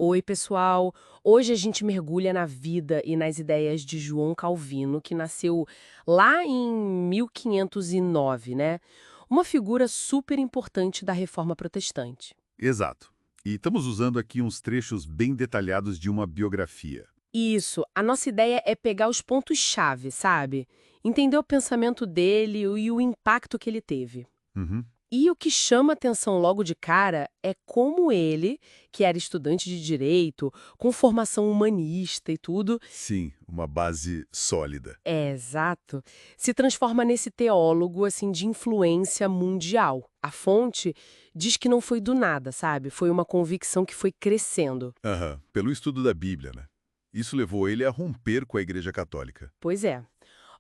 Oi, pessoal! Hoje a gente mergulha na vida e nas ideias de João Calvino, que nasceu lá em 1509, né? Uma figura super importante da Reforma Protestante. Exato. E estamos usando aqui uns trechos bem detalhados de uma biografia. Isso, a nossa ideia é pegar os pontos-chave, sabe? Entender o pensamento dele e o impacto que ele teve. Uhum. E o que chama atenção logo de cara é como ele, que era estudante de direito, com formação humanista e tudo, Sim, uma base sólida. exato, se transforma nesse teólogo assim de influência mundial. A fonte diz que não foi do nada, sabe? Foi uma convicção que foi crescendo. Aham, pelo estudo da Bíblia, né? Isso levou ele a romper com a Igreja Católica. Pois é.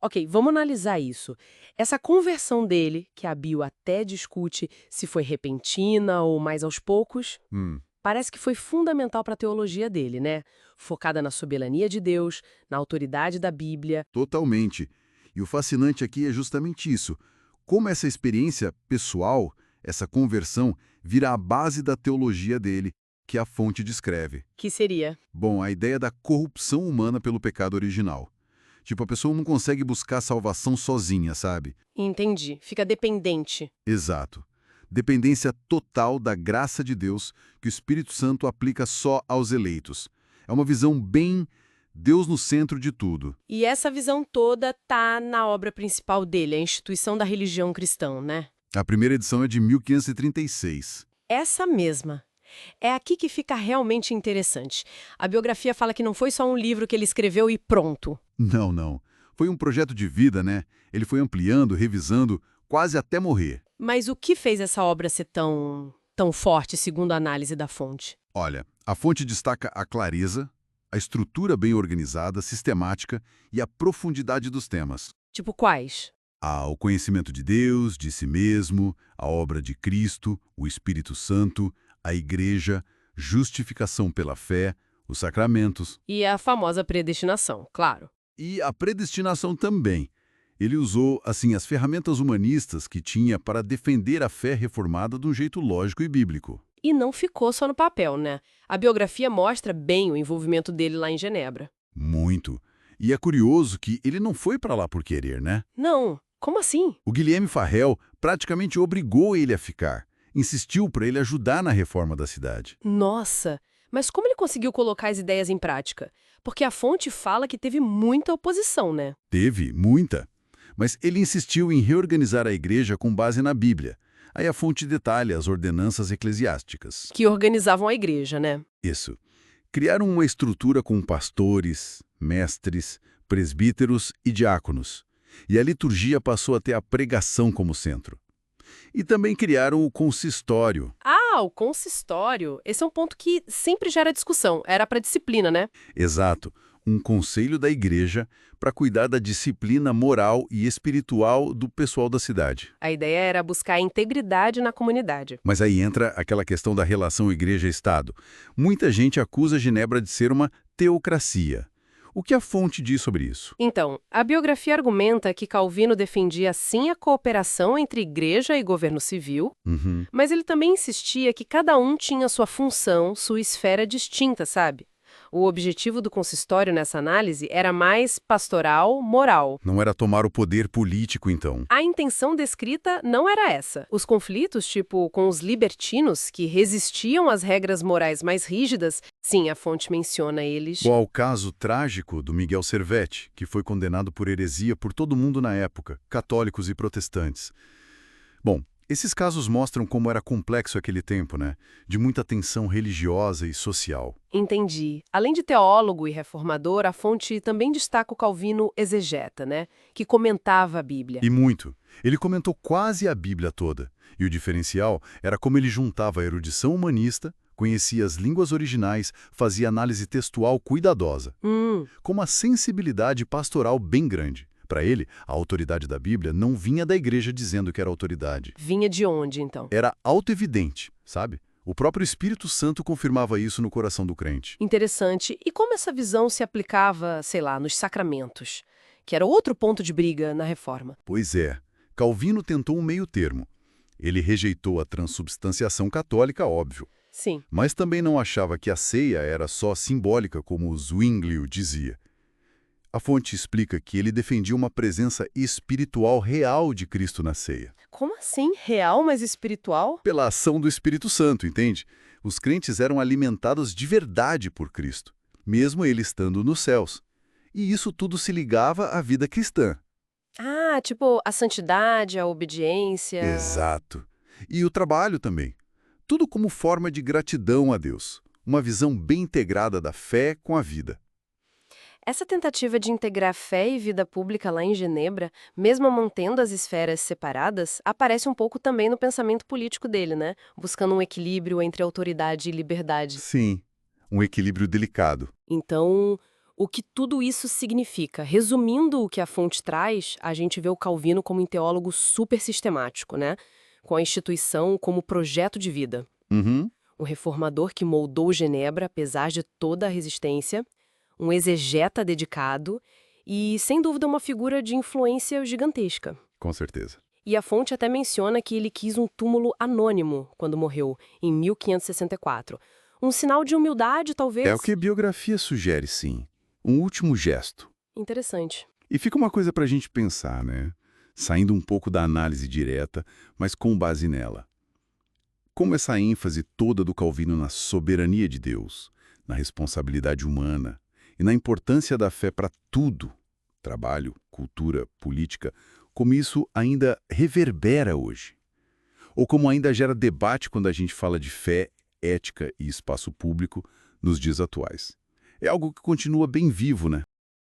Ok, vamos analisar isso. Essa conversão dele, que a Bio até discute se foi repentina ou mais aos poucos, Hum, parece que foi fundamental para a teologia dele, né? Focada na soberania de Deus, na autoridade da Bíblia. totalmente. E o fascinante aqui é justamente isso. Como essa experiência pessoal, essa conversão, vira a base da teologia dele, que a fonte descreve. Que seria? Bom, a ideia da corrupção humana pelo pecado original. Tipo, a pessoa não consegue buscar salvação sozinha, sabe? Entendi. Fica dependente. Exato. Dependência total da graça de Deus que o Espírito Santo aplica só aos eleitos. É uma visão bem Deus no centro de tudo. E essa visão toda tá na obra principal dele, a instituição da religião cristã, né? A primeira edição é de 1536. Essa mesma. É aqui que fica realmente interessante. A biografia fala que não foi só um livro que ele escreveu e pronto. Não, não. Foi um projeto de vida, né? Ele foi ampliando, revisando, quase até morrer. Mas o que fez essa obra ser tão forte, segundo a análise da fonte? Olha, a fonte destaca a clareza, a estrutura bem organizada, sistemática e a profundidade dos temas. Tipo quais? Há o conhecimento de Deus, de si mesmo, a obra de Cristo, o Espírito Santo, a Igreja, justificação pela fé, os sacramentos E a famosa predestinação, claro. e a predestinação também. Ele usou, assim, as ferramentas humanistas que tinha para defender a fé reformada de um jeito lógico e bíblico. E não ficou só no papel, né? A biografia mostra bem o envolvimento dele lá em Genebra. Muito. E é curioso que ele não foi para lá por querer, né? Não, como assim? O Guilherme Farrell praticamente obrigou ele a ficar. Insistiu para ele ajudar na reforma da cidade. Nossa, mas como ele conseguiu colocar as ideias em prática? Porque a fonte fala que teve muita oposição, né? Teve, muita. Mas ele insistiu em reorganizar a igreja com base na Bíblia. Aí a fonte detalha as ordenanças eclesiásticas. Que organizavam a igreja, né? Isso. Criaram uma estrutura com pastores, mestres, presbíteros e diáconos. E a liturgia passou a ter a pregação como centro. E também criaram o consistório. Ah, o consistório. Esse é um ponto que sempre gera discussão. Era para disciplina, né? Exato, um conselho da igreja para cuidar da disciplina moral e espiritual do pessoal da cidade. A ideia era buscar a integridade na comunidade. Mas aí entra aquela questão da relação igreja-estado. Muita gente acusa Genebra de ser uma teocracia. O que a fonte diz sobre isso? Então, a biografia argumenta que Calvino defendia sim a cooperação entre igreja e governo civil, Uhum. mas ele também insistia que cada um tinha sua função, sua esfera distinta, sabe? O objetivo do consistório nessa análise era mais pastoral, moral. Não era tomar o poder político, então. A intenção descrita não era essa. Os conflitos, tipo com os libertinos, que resistiam às regras morais mais rígidas, sim, a fonte menciona eles. Ou ao caso trágico do Miguel Servetti, que foi condenado por heresia por todo mundo na época, católicos e protestantes. Bom, esses casos mostram como era complexo aquele tempo, né? De muita tensão religiosa e social. Entendi. Além de teólogo e reformador, a fonte também destaca o Calvino exegeta, né? Que comentava a Bíblia. E muito. Ele comentou quase a Bíblia toda. E o diferencial era como ele juntava a erudição humanista, conhecia as línguas originais, fazia análise textual cuidadosa, com uma sensibilidade pastoral bem grande. Para ele, a autoridade da Bíblia não vinha da igreja dizendo que era autoridade. Vinha de onde, então? Era autoevidente, sabe? O próprio Espírito Santo confirmava isso no coração do crente. Interessante. E como essa visão se aplicava, sei lá, nos sacramentos? Que era outro ponto de briga na reforma. Pois é, Calvino tentou um meio termo. Ele rejeitou a transubstanciação católica, óbvio. Sim. Mas também não achava que a ceia era só simbólica, como Zwinglio dizia. A fonte explica que ele defendia uma presença espiritual real de Cristo na ceia. Como assim? Real, mas espiritual? Pela ação do Espírito Santo, entende? Os crentes eram alimentados de verdade por Cristo, mesmo ele estando nos céus. E isso tudo se ligava à vida cristã. Ah, tipo, a santidade, a obediência. Exato. E o trabalho também. Tudo como forma de gratidão a Deus. Uma visão bem integrada da fé com a vida. Essa tentativa de integrar fé e vida pública lá em Genebra, mesmo mantendo as esferas separadas, aparece um pouco também no pensamento político dele, né? Buscando um equilíbrio entre autoridade e liberdade. Sim, um equilíbrio delicado. Então, o que tudo isso significa? Resumindo o que a fonte traz, a gente vê o Calvino como um teólogo super sistemático, né? Com a instituição como projeto de vida. Uhum. Um reformador que moldou Genebra, apesar de toda a resistência, um exegeta dedicado e, sem dúvida, uma figura de influência gigantesca. Com certeza. E a fonte até menciona que ele quis um túmulo anônimo quando morreu, em 1564. Um sinal de humildade, talvez? É o que a biografia sugere, sim. Um último gesto. Interessante. E fica uma coisa para a gente pensar, né? Saindo um pouco da análise direta, mas com base nela. Como essa ênfase toda do Calvino na soberania de Deus, na responsabilidade humana e na importância da fé para tudo, trabalho, cultura, política, como isso ainda reverbera hoje. Ou como ainda gera debate quando a gente fala de fé, ética e espaço público nos dias atuais. É algo que continua bem vivo, né?